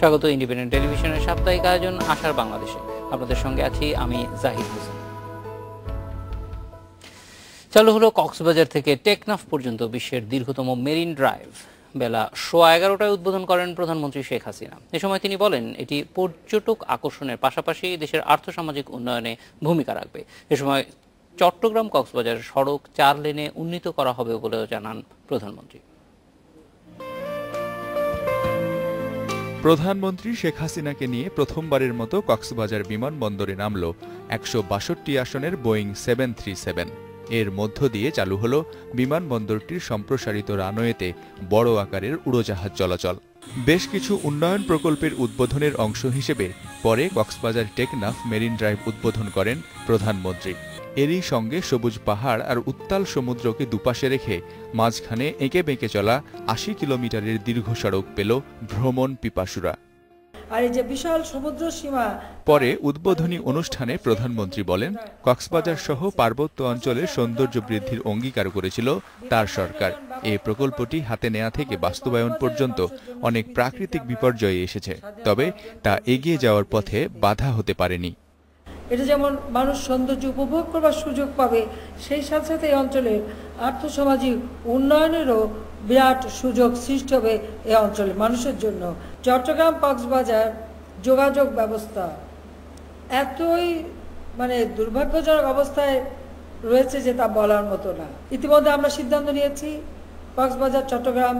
স্বাগত ইন্ডিপেন্ডেন্ট টেলিভিশনের সাপ্তাহিক আয়োজন আশার বাংলাদেশে। আপনাদের সঙ্গে আছি আমি জাহিদ হোসেন। চালু হলো কক্সবাজার থেকে টেকনাফ পর্যন্ত বিশ্বের দীর্ঘতম মেরিন ড্রাইভ। বেলা 11:15টায় উদ্বোধন করেন প্রধানমন্ত্রী শেখ হাসিনা। এ সময় তিনি বলেন, এটি পর্যটক আকর্ষণের পাশাপাশি দেশের আর্থসামাজিক উন্নয়নে ভূমিকা রাখবে। এ সময় চট্টগ্রাম কক্সবাজার সড়ক 4 লেনে উন্নীত করা হবে বলেও জানান প্রধানমন্ত্রী। প্রধানমন্ত্রী শেখ হাসিনাকে নিয়ে প্রথমবারের মতো কক্সবাজার বিমানবন্দরে নামল 162 আসনের বোয়িং 737। এর মধ্য দিয়ে চালু হল বিমানবন্দরটির সম্প্রসারিত রানওয়েতে বড় আকারের উড়োজাহাজ চলাচল। বেশ কিছু উন্নয়ন প্রকল্পের উদ্বোধনের অংশ হিসেবে পরে কক্সবাজার টেকনাফ মেরিন ড্রাইভ উদ্বোধন করেন প্রধানমন্ত্রী। এরই সঙ্গে সবুজ পাহাড় আর উত্তাল সমুদ্রকে দুপাশে রেখে মাঝখানে এঁকে বেঁকে চলা 80 কিলোমিটারের দীর্ঘ সড়ক পেল ভ্রমণ পিপাসুরা। আর এই যে বিশাল সমুদ্র সীমা। পরে উদ্বোধনী অনুষ্ঠানে প্রধানমন্ত্রী বলেন, কক্সবাজার সহ পার্বত্য অঞ্চলের সৌন্দর্য বৃদ্ধির অঙ্গীকার করেছিল তার সরকার। এই প্রকল্পটি হাতে নেওয়া থেকে বাস্তবায়ন পর্যন্ত অনেক প্রাকৃতিক বিপর্যয় এসেছে, তবে তা এগিয়ে যাওয়ার পথে বাধা হতে পারেনি। এটা যেমন মানুষ সৌন্দর্য উপভোগ করবার সুযোগ পাবে, সেই সাথে সাথে এই অঞ্চলের আর্থসামাজিক উন্নয়নেরও বিরাট সুযোগ সৃষ্টি হবে এই অঞ্চলের মানুষের জন্য। চট্টগ্রাম কক্সবাজার যোগাযোগ ব্যবস্থা এতই দুর্ভাগ্যজনক অবস্থায় রয়েছে যে তা বলার মতো না। ইতিমধ্যে আমরা সিদ্ধান্ত নিয়েছি কক্সবাজার চট্টগ্রাম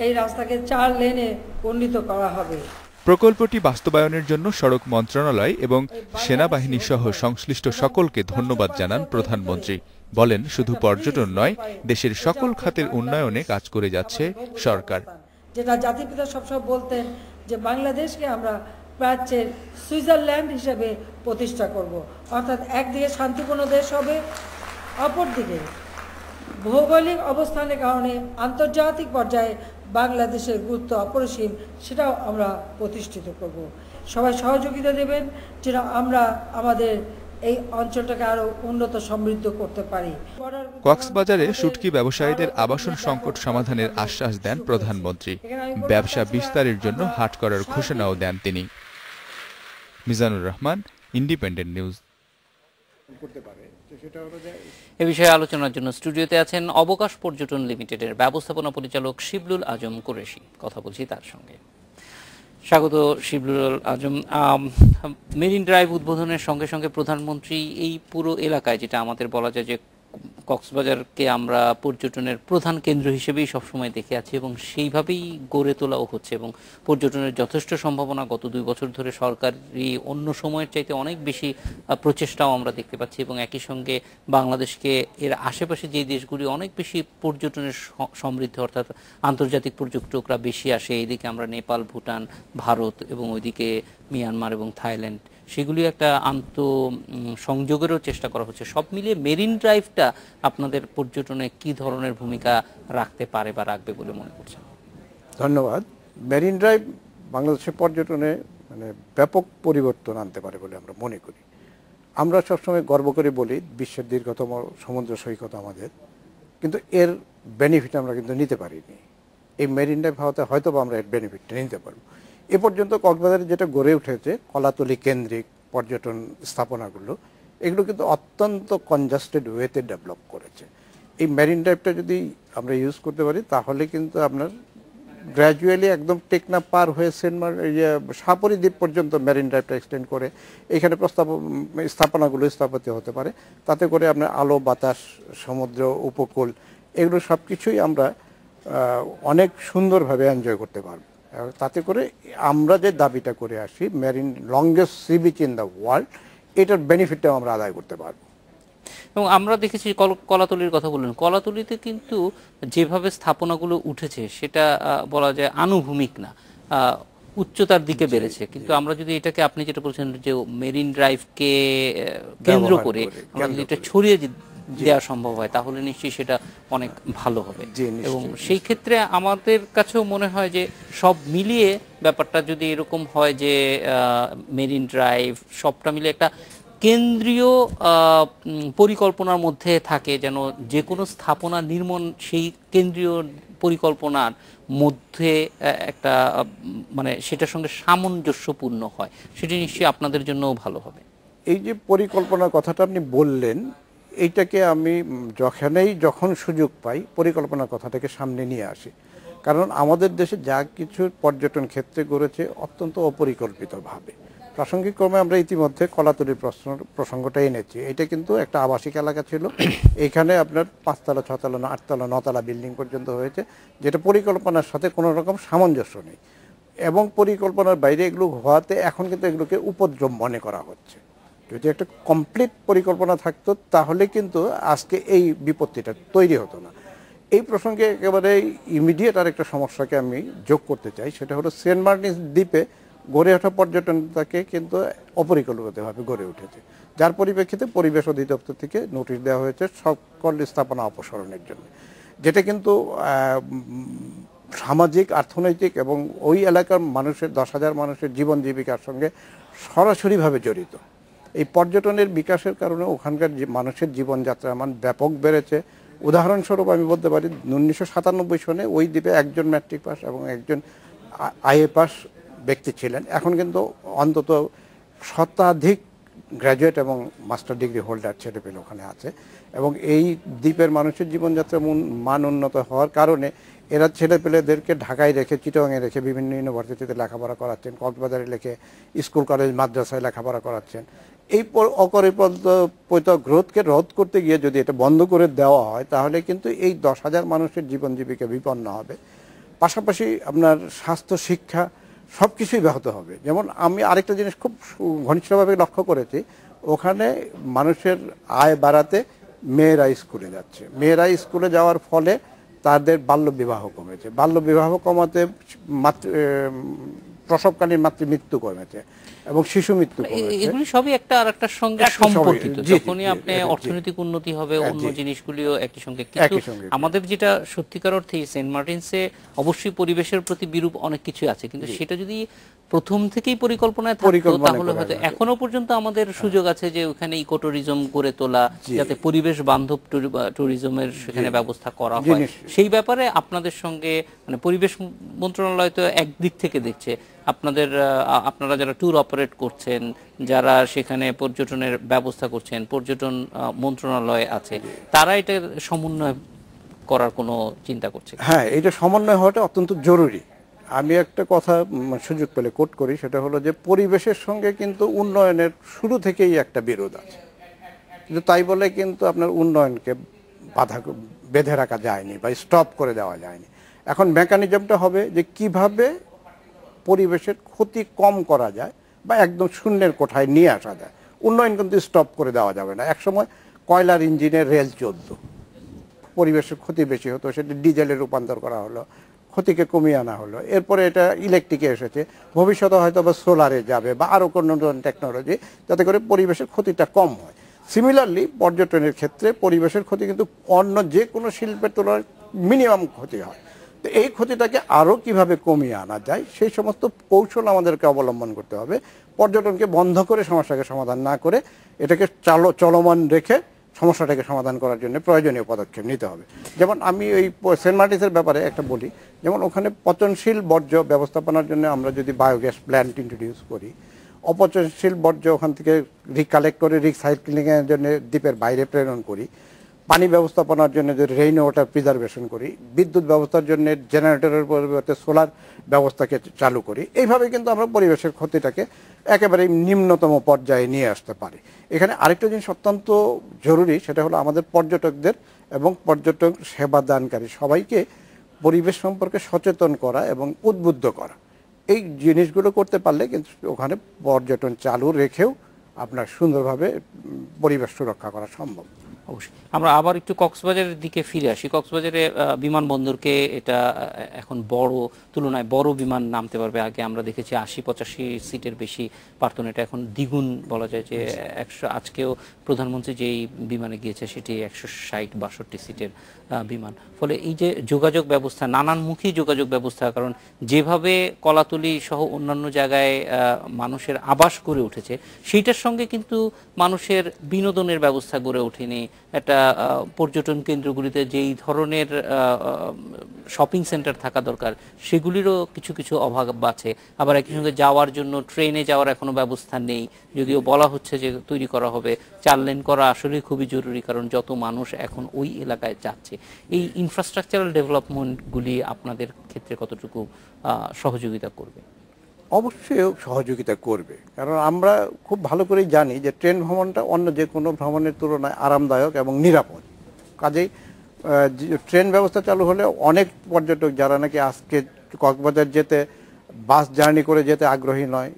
এই রাস্তাকে 4 লেনে উন্নীত করা হবে। প্রকল্পটি বাস্তবায়নের জন্য সড়ক মন্ত্রণালয় এবং সেনাবাহিনী সহ সংশ্লিষ্ট সকলকে ধন্যবাদ জানান প্রধানমন্ত্রী। বলেন, শুধু পর্যটন নয়, দেশের সকল খাতের উন্নয়নে কাজ করে যাচ্ছে সরকার। যেটা জাতিপিতা সবসময় বলতেন যে বাংলাদেশকে আমরা প্রাচ্যের সুইজারল্যান্ড হিসেবে প্রতিষ্ঠা করব, অর্থাৎ একদিকে শান্তিপূর্ণ দেশ হবে, অপরদিকে ভৌগোলিক অবস্থানের কারণে আন্তর্জাতিক পর্যায়ে বাংলাদেশের গুরুত্ব অপরিসীম, সেটাও আমরা প্রতিষ্ঠিত করব। সবাই সহযোগিতা দেবেন যেন আমরা আমাদের এই অঞ্চলটাকে আরো উন্নত সমৃদ্ধ করতে পারি। কক্সবাজারে শুটকি ব্যবসায়ীদের আবাসন সংকট সমাধানের আশ্বাস দেন প্রধানমন্ত্রী। ব্যবসা বিস্তারের জন্য হাট করার ঘোষণাও দেন তিনি। Mizanur Rahman, Independent News. এ বিষয়ে আলোচনার জন্য স্টুডিওতে আছেন অবকাশ পর্যটন লিমিটেডের ব্যবস্থাপনা পরিচালক শিবলুল আজম কুরেশি। কথা বলছি তার সঙ্গে। স্বাগত শিবলুল আজম। মেরিন ড্রাইভ উদ্বোধনের সঙ্গে সঙ্গে প্রধানমন্ত্রী এই পুরো এলাকায়, যেটা আমাদের বলা যায় যে কক্সবাজারকে আমরা পর্যটনের প্রধান কেন্দ্র হিসেবেই সবসময় দেখে আছি এবং সেইভাবেই গড়ে তোলাও হচ্ছে এবং পর্যটনের যথেষ্ট সম্ভাবনা গত 2 বছর ধরে সরকারি অন্য সময়ের চাইতে অনেক বেশি প্রচেষ্টাও আমরা দেখতে পাচ্ছি এবং একই সঙ্গে বাংলাদেশকে এর আশেপাশে যে দেশগুলি অনেক বেশি পর্যটনের সমৃদ্ধ, অর্থাৎ আন্তর্জাতিক পর্যটকরা বেশি আসে, এইদিকে আমরা নেপাল, ভুটান, ভারত এবং ওইদিকে মিয়ানমার এবং থাইল্যান্ড, সেগুলি একটা সংযোগেরও চেষ্টা করা হচ্ছে। সব মিলিয়ে মেরিন ড্রাইভটা আপনাদের পর্যটনে কি ধরনের ভূমিকা রাখতে পারে বা রাখবে বলে মনে করছেন? ধন্যবাদ। মেরিন ড্রাইভ বাংলাদেশের পর্যটনে ব্যাপক পরিবর্তন আনতে পারে বলে আমরা মনে করি। আমরা সবসময় গর্ব করে বলি বিশ্বের দীর্ঘতম সমুদ্র সৈকত আমাদের, কিন্তু এর বেনিফিট আমরা কিন্তু নিতে পারিনি। এই মেরিন ড্রাইভ হওয়াতে হয়তো আমরা এর বেনিফিটটা নিতে পারবো। এ পর্যন্ত কক্সবাজারে যেটা গড়ে উঠেছে কলাতলি কেন্দ্রিক পর্যটন স্থাপনাগুলো, এগুলো কিন্তু অত্যন্ত কনজাস্টেড ওয়েতে ডেভেলপ করেছে। এই মেরিন ড্রাইভটা যদি আমরা ইউজ করতে পারি তাহলে কিন্তু আপনার গ্র্যাজুয়ালি একদম টেকনাফ পার হয়ে সাপুরি দ্বীপ পর্যন্ত মেরিন ড্রাইভটা এক্সটেন্ড করে এখানে স্থাপনাগুলো স্থাপিত হতে পারে। তাতে করে আপনার আলো, বাতাস, সমুদ্র, উপকূল, এগুলো সব কিছুই আমরা অনেক সুন্দরভাবে এনজয় করতে পারবো। তাতে করে আমরা যে দাবিটা করে আসি, marine longest sea beach in the world, এটার বেনিফিটটাও আমরা আদায় করতে পারবো। এবং আমরা দেখেছি কলাতলির কথা বললেন, কলাতলিতে কিন্তু যেভাবে স্থাপনাগুলো উঠেছে সেটা বলা যায় আনুভূমিক না, উচ্চতার দিকে বেড়েছে। কিন্তু আমরা যদি এটাকে, আপনি যেটা বলছেন যে মেরিন ড্রাইভকে কেন্দ্র করে আমরা যদি এটা ছড়িয়ে দেওয়া সম্ভব হয় তাহলে নিশ্চয়ই সেটা অনেক ভালো হবে। এবং সেই ক্ষেত্রে আমাদের কাছেও মনে হয় যে সব মিলিয়ে ব্যাপারটা যদি এরকম হয় যে মেরিন ড্রাইভ সবটা মিলে একটা কেন্দ্রীয় পরিকল্পনার মধ্যে থাকে, যেন যে কোনো স্থাপনা নির্মাণ সেই কেন্দ্রীয় পরিকল্পনার মধ্যে একটা মানে সেটার সঙ্গে সামঞ্জস্যপূর্ণ হয়, সেটি নিশ্চয়ই আপনাদের জন্যও ভালো হবে। এই যে পরিকল্পনার কথাটা আপনি বললেন, এইটাকে আমি যখন সুযোগ পাই পরিকল্পনার কথাটাকে সামনে নিয়ে আসি। কারণ আমাদের দেশে যা কিছু পর্যটন ক্ষেত্রে গড়েছে অত্যন্ত অপরিকল্পিতভাবে। প্রাসঙ্গিক ক্রমে আমরা ইতিমধ্যে কলাতলির প্রসঙ্গটা এনেছি। এটা কিন্তু একটা আবাসিক এলাকা ছিল, এখানে আপনার 5 তলা 6 তলা 8 তলা 9 তলা বিল্ডিং পর্যন্ত হয়েছে, যেটা পরিকল্পনার সাথে কোনো রকম সামঞ্জস্য নেই, এবং পরিকল্পনার বাইরে এগুলো হওয়াতে এখন কিন্তু এগুলোকে উপদ্রব মনে করা হচ্ছে। যদি একটা কমপ্লিট পরিকল্পনা থাকতো তাহলে কিন্তু আজকে এই বিপত্তিটা তৈরি হতো না। এই প্রসঙ্গে একেবারে ইমিডিয়েট আরেকটা সমস্যাকে আমি যোগ করতে চাই, সেটা হলো সেন্ট মার্টিন দ্বীপে গড়ে ওঠা পর্যটনটাকে কিন্তু অপরিকল্পিতভাবে গড়ে উঠেছে, যার পরিপ্রেক্ষিতে পরিবেশ অধিদপ্তর থেকে নোটিশ দেওয়া হয়েছে সকল স্থাপনা অপসারণের জন্য, যেটা কিন্তু সামাজিক, অর্থনৈতিক এবং ওই এলাকার মানুষের 10,000 মানুষের জীবন জীবিকার সঙ্গে সরাসরিভাবে জড়িত। এই পর্যটনের বিকাশের কারণে ওখানকার মানুষের জীবনযাত্রার মান ব্যাপক বেড়েছে। উদাহরণস্বরূপ আমি বলতে পারি 1997 সনে ওই দ্বীপে একজন ম্যাট্রিক পাস এবং একজন আইএ পাস ব্যক্তি ছিলেন, এখন কিন্তু অন্তত শতাধিক গ্র্যাজুয়েট এবং মাস্টার ডিগ্রি হোল্ডার ছেলেপেলে ওখানে আছে। এবং এই দ্বীপের মানুষের জীবনযাত্রার মান উন্নত হওয়ার কারণে এরা ছেলেপেলেদেরকে ঢাকায় রেখে, চিটাগাংয়ে রেখে বিভিন্ন ইউনিভার্সিটিতে লেখাপড়া করাচ্ছেন, কক্সবাজারে রেখে স্কুল কলেজ মাদ্রাসায় লেখাপড়া করাচ্ছেন। এই অপরিকল্পিত গ্রোথকে রোধ করতে গিয়ে যদি এটা বন্ধ করে দেওয়া হয় তাহলে কিন্তু এই 10,000 মানুষের জীবন জীবিকা বিপন্ন হবে। পাশাপাশি আপনার স্বাস্থ্য, শিক্ষা সব কিছুই ব্যাহত হবে। যেমন আমি আরেকটা জিনিস খুব ঘনিষ্ঠভাবে লক্ষ্য করেছি, ওখানে মানুষের আয় বাড়াতে মেয়েরা স্কুলে যাচ্ছে, মেয়েরা স্কুলে যাওয়ার ফলে তাদের বাল্যবিবাহ কমেছে, বাল্যবিবাহ কমাতে প্রসবকালীন মাতৃমৃত্যু কমেছে এবং শিশু মৃত্যু কমেছে। এগুলি সবই একটা আর একটার সঙ্গে সম্পর্কিত। যখনই আপনি অর্থনৈতিক উন্নতি হবে অন্য জিনিসগুলিও একই সঙ্গে। কিন্তু আমাদের যেটা সত্যিকার অর্থে সেন্ট মার্টিনসে অবশ্যই পরিবেশের প্রতি বিরূপ অনেক কিছু আছে, কিন্তু সেটা যদি প্রথম থেকেই পরিকল্পনায় থাকতো তাহলে হয়তো এখনো পর্যন্ত আমাদের সুযোগ আছে যে ওখানে ইকো ট্যুরিজম গড়ে তোলা, যাতে পরিবেশ বান্ধব ট্যুরিজমের সেখানে ব্যবস্থা করা হয়। সেই ব্যাপারে আপনাদের সঙ্গে মানে পরিবেশ মন্ত্রণালয় তো একদিক থেকে দেখছে, আপনারা যারা ট্যুর অপারেট করছেন, যারা সেখানে পর্যটনের ব্যবস্থা করছেন, পর্যটন মন্ত্রণালয় আছে, তারা এটা সমন্বয় করার কোনো চিন্তা করছে? হ্যাঁ, এটা সমন্বয় হওয়াটা অত্যন্ত জরুরি। আমি একটা কথা সুযোগ পেলে কোট করি, সেটা হলো যে পরিবেশের সঙ্গে কিন্তু উন্নয়নের শুরু থেকেই একটা বিরোধ আছে, কিন্তু তাই বলে কিন্তু আপনার উন্নয়নকে বেঁধে রাখা যায়নি বা স্টপ করে দেওয়া যায়নি। এখন মেকানিজমটা হবে যে কিভাবে পরিবেশের ক্ষতি কম করা যায় বা একদম শূন্যের কোঠায় নিয়ে আসা যায়। উন্নয়ন কিন্তু স্টপ করে দেওয়া যাবে না। একসময় কয়লার ইঞ্জিনের রেল চলত, পরিবেশের ক্ষতি বেশি হতো, সেটা ডিজেলে রূপান্তর করা হলো, ক্ষতিকে কমিয়ে আনা হলো। এরপরে এটা ইলেকট্রিকে এসেছে, ভবিষ্যতে হয়তো বা সোলারে যাবে বা আরও কোনো টেকনোলজি, যাতে করে পরিবেশের ক্ষতিটা কম হয়। সিমিলারলি পর্যটনের ক্ষেত্রে পরিবেশের ক্ষতি কিন্তু অন্য যে কোনো শিল্পের তুলনায় মিনিমাম ক্ষতি হয়। তো এই ক্ষতিটাকে আরও কিভাবে কমিয়ে আনা যায় সেই সমস্ত কৌশল আমাদেরকে অবলম্বন করতে হবে। পর্যটনকে বন্ধ করে সমস্যাকে সমাধান না করে এটাকে চলমান রেখে সমস্যাটাকে সমাধান করার জন্য প্রয়োজনীয় পদক্ষেপ নিতে হবে। যেমন আমি ওই সেন্ট মার্টিনসের ব্যাপারে একটা বলি, যেমন ওখানে পচনশীল বর্জ্য ব্যবস্থাপনার জন্য আমরা যদি বায়োগ্যাস প্ল্যান্ট ইন্ট্রোডিউস করি, অপচনশীল বর্জ্য ওখান থেকে রিকালেক্ট করে রিসাইক্লিংয়ের জন্য দ্বীপের বাইরে প্রেরণ করি, পানি ব্যবস্থাপনার জন্য যদি রেইন ওয়াটার প্রিজারভেশন করি, বিদ্যুৎ ব্যবস্থার জন্য জেনারেটরের পরিবর্তে সোলার ব্যবস্থাকে চালু করি, এইভাবে কিন্তু আমরা পরিবেশের ক্ষতিটাকে একেবারে নিম্নতম পর্যায়ে নিয়ে আসতে পারি। এখানে আরেকটা জিনিস অত্যন্ত জরুরি, সেটা হলো আমাদের পর্যটকদের এবং পর্যটক সেবা দানকারী সবাইকে পরিবেশ সম্পর্কে সচেতন করা এবং উদ্বুদ্ধ করা। এই জিনিসগুলো করতে পারলে কিন্তু ওখানে পর্যটন চালু রেখেও আপনার সুন্দরভাবে পরিবেশ সুরক্ষা করা সম্ভব। অবশ্যই আমরা আবার একটু কক্সবাজারের দিকে ফিরে আসি। কক্সবাজারে বিমানবন্দরকে এটা এখন তুলনায় বড় বিমান নামতে পারবে। আগে আমরা দেখেছি 80-85 সিটের বেশি পারত না, এটা এখন দ্বিগুণ বলা যায় যে 100। আজকেও প্রধানমন্ত্রী যেই বিমানে গিয়েছে সেটি 160-62 সিটের বিমান। ফলে এই যে যোগাযোগ ব্যবস্থা, নানানমুখী যোগাযোগ ব্যবস্থা, কারণ যেভাবে কলাতলী সহ অন্যান্য জায়গায় মানুষের আবাস গড়ে উঠেছে সেইটার সঙ্গে কিন্তু মানুষের বিনোদনের ব্যবস্থা গড়ে ওঠেনি। একটা পর্যটন কেন্দ্রগুলিতে যেই ধরনের শপিং সেন্টার থাকা দরকার সেগুলিরও কিছু কিছু অভাব আছে। আবার একই সঙ্গে যাওয়ার জন্য ট্রেনে যাওয়ার এখনো ব্যবস্থা নেই, যদিও বলা হচ্ছে যে তৈরি করা হবে। 4 লেন করা আসলে খুবই জরুরি, কারণ যত মানুষ এখন ওই এলাকায় যাচ্ছে। এই ইনফ্রাস্ট্রাকচারাল ডেভেলপমেন্টগুলি আপনাদের ক্ষেত্রে কতটুকু সহযোগিতা করবে? অবশ্যই সহযোগিতা করবে, কারণ আমরা খুব ভালো করেই জানি যে ট্রেন ভ্রমণটা অন্য যে কোনো ভ্রমণের তুলনায় আরামদায়ক এবং নিরাপদ। কাজেই ট্রেন ব্যবস্থা চালু হলে অনেক পর্যটক যারা নাকি আজকে কক্সবাজার যেতে বাস জার্নি করে যেতে আগ্রহী নয়,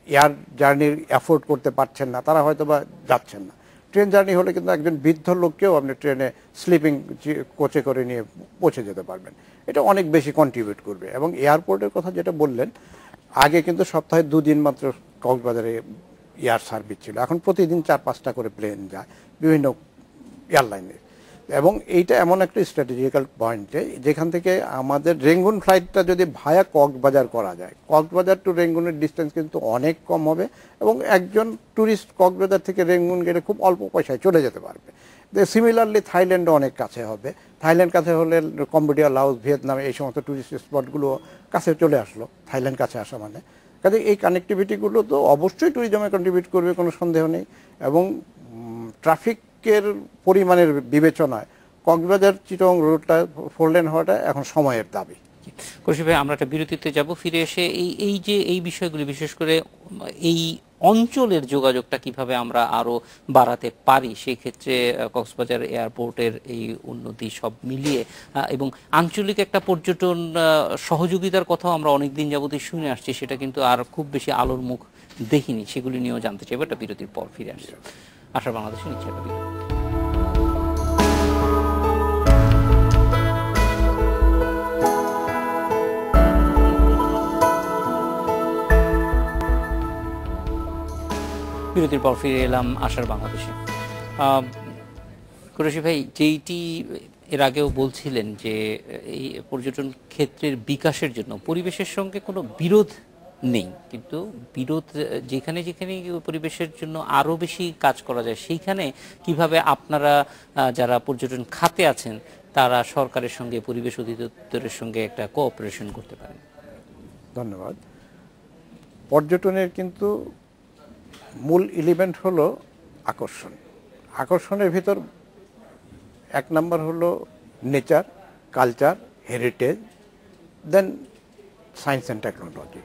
এয়ার জার্নির অ্যাফোর্ড করতে পারছেন না, তারা হয়তো বা যাচ্ছেন না। ট্রেন জার্নি হলে কিন্তু একজন বৃদ্ধ লোককেও আপনি ট্রেনে স্লিপিং কোচে করে নিয়ে পৌঁছে যেতে পারবেন। এটা অনেক বেশি কন্ট্রিবিউট করবে। এবং এয়ারপোর্টের কথা যেটা বললেন, আগে কিন্তু সপ্তাহে 2 দিন মাত্র কক্সবাজারে এয়ার সার্ভিস ছিল, এখন প্রতিদিন 4-5টা করে প্লেন যায় বিভিন্ন এয়ারলাইনের। এবং এইটা এমন একটা স্ট্র্যাটেজিক্যাল পয়েন্টে যেখান থেকে আমাদের রেঙ্গুন ফ্লাইটটা যদি ভায়া কক্সবাজার করা যায়, কক্সবাজার টু রেঙ্গুনের ডিস্টেন্স কিন্তু অনেক কম হবে এবং একজন ট্যুরিস্ট কক্সবাজার থেকে রেঙ্গুন গেলে খুব অল্প পয়সায় চলে যেতে পারবে। সিমিলারলি থাইল্যান্ডও অনেক কাছে হবে। থাইল্যান্ড কাছে হলে কম্বোডিয়া, লাওস, ভিয়েতনাম এই সমস্ত ট্যুরিস্ট স্পটগুলো কাছে চলে আসলো। থাইল্যান্ড কাছে আসা মানে কাজে এই কানেক্টিভিটিগুলো তো অবশ্যই ট্যুরিজমে কন্ট্রিবিউট করবে, কোনো সন্দেহ নেই। এবং ট্রাফিকের পরিমাণের বিবেচনায় কক্সবাজার চিটং রুটটা 4 লেন হওয়াটা এখন সময়ের দাবি। খুশি ভাই, আমরা একটা বিরতিতে যাব। ফিরে এসে এই বিষয়গুলি, বিশেষ করে এই অঞ্চলের যোগাযোগটা কিভাবে আমরা আরো বাড়াতে পারি, সেই ক্ষেত্রে কক্সবাজার এয়ারপোর্টের এই উন্নতি সব মিলিয়ে এবং আঞ্চলিক একটা পর্যটন সহযোগিতার কথাও আমরা অনেকদিন যাবতই শুনে আসছি, সেটা কিন্তু আর খুব বেশি আলোর মুখ দেখিনি। সেগুলি নিয়েও জানতে চাইব। একটা বিরতির পর ফিরে আসছে আশা বাংলাদেশের নিচ্ছে একটা বিরতি। বিরতির পর ফিরে এলাম আশার বাংলাদেশে। কুরেশি ভাই, যেইটি এর আগেও বলছিলেন যে এই পর্যটন ক্ষেত্রের বিকাশের জন্য পরিবেশের সঙ্গে কোনো বিরোধ নেই, কিন্তু বিরোধ যেখানে যেখানে পরিবেশের জন্য আরও বেশি কাজ করা যায় সেইখানে কিভাবে আপনারা যারা পর্যটন খাতে আছেন তারা সরকারের সঙ্গে, পরিবেশ অধিদপ্তরের সঙ্গে একটা কোঅপারেশন করতে পারেন? ধন্যবাদ। পর্যটনের কিন্তু মূল এলিমেন্ট হলো আকর্ষণ। আকর্ষণের ভিতর 1 নাম্বার হলো nature, culture, heritage, then science and technology.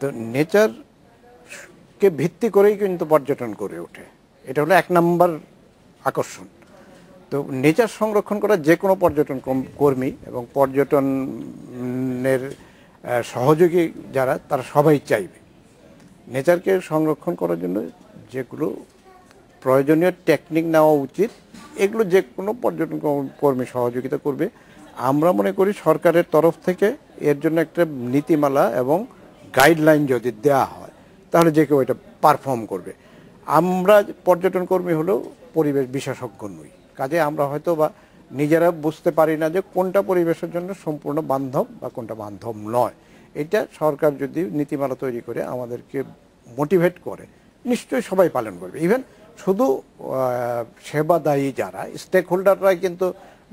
তো নেচারকে ভিত্তি করেই কিন্তু পর্যটন গড়ে ওঠে, এটা হলো 1 নাম্বার আকর্ষণ। তো নেচার সংরক্ষণ করা যে কোনো পর্যটন কর্মী এবং পর্যটনের সহযোগী যারা, তারা সবাই চাইবে নেচারকে সংরক্ষণ করার জন্য যেগুলো প্রয়োজনীয় টেকনিক নেওয়া উচিত, এগুলো যে কোনো পর্যটন কর্মী সহযোগিতা করবে। আমরা মনে করি সরকারের তরফ থেকে এর জন্য একটা নীতিমালা এবং গাইডলাইন যদি দেওয়া হয় তাহলে যে কেউ এটা পারফর্ম করবে। আমরা পর্যটন কর্মী হলেও পরিবেশ বিশেষজ্ঞ নই, কাজে আমরা হয়তো বা নিজেরা বুঝতে পারি না যে কোনটা পরিবেশের জন্য সম্পূর্ণ বান্ধব বা কোনটা বান্ধব নয়। এটা সরকার যদি নীতিমালা তৈরি করে আমাদেরকে মোটিভেট করে, নিশ্চয়ই সবাই পালন করবে। ইভেন শুধু সেবাদায়ী যারা স্টেক হোল্ডাররাই কিন্তু